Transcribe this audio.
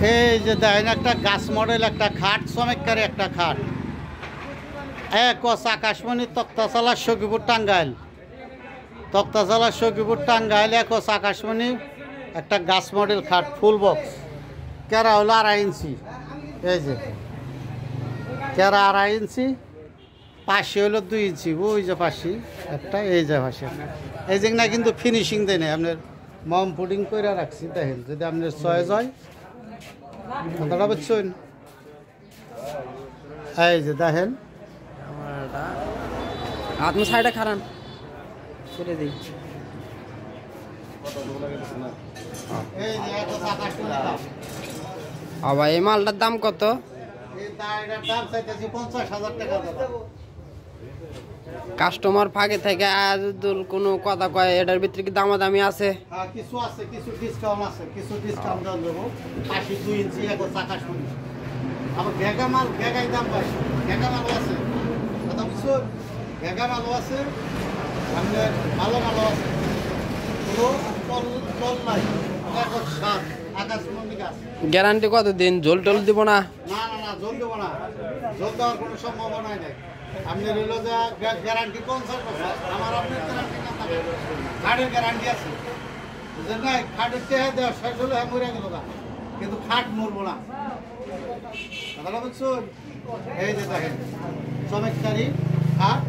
এই যে দেখেন একটা গাছ মডেল একটা খাট, চমৎকারী একটা খাট। কস আকাশমণি তক্তাশালা সখীপুর টাঙ্গাইল, তক্তাশালা সখীপুর টাঙ্গাইল কস আকাশমণি একটা গাছ মডেল খাট, ফুল বক্স। কেরা হলো 2.5 ইঞ্চি। এই যে কেরা 2.5 ইঞ্চি, পাশে হলো 2 ইঞ্চি। ওই যে পাশে একটা, এই যে পাশে এই যে না, কিন্তু ফিনিশিং দেয় না, আপনার মম পুডিং করে রাখছি। দেখেন যদি আপনার চয়েস হয় কথাটা বুঝছেন। এই যে দেখেন আপনি সাইডে খারান করে দিই। আবার এই মালটার দাম কত? কাস্টমার ফাঁকে থেকে আজুল কোনো কথা কয়, এটার ভিতরে কি দামাদামি আছে? কিছু আছে, কিছু ডিসকাউন্ট আছে, কিছু ডিসকাউন্ট দেবো। 2 ইঞ্চি আকাশমণি। আবার ভেগা মাল, ভেগাই দাম পাই, ভেগা মালও আছে, কথা বুঝছো? ভেগা মালও আছে, আপনার ভালো মালও আছে, কোনো নাই। আকাশমণি গাছ। গ্যারান্টি কত দিন? জল টল দিব না? না না না, জল দেবো না, জল দেওয়ার কোনো সম্ভাবনাই নেই। আপনি রইল যে গ্যারান্টি 50 বছর, আমার আপনার গ্যারান্টি না থাকে, খাটের গ্যারান্টি আছে, বুঝলেন না? খাটের চেয়ে দেওয়া শেষ হলে মরে গেল না, কিন্তু খাট মরবো না, কথাটা বুঝছুন? এই যে দেখেন চমৎকারী খাট।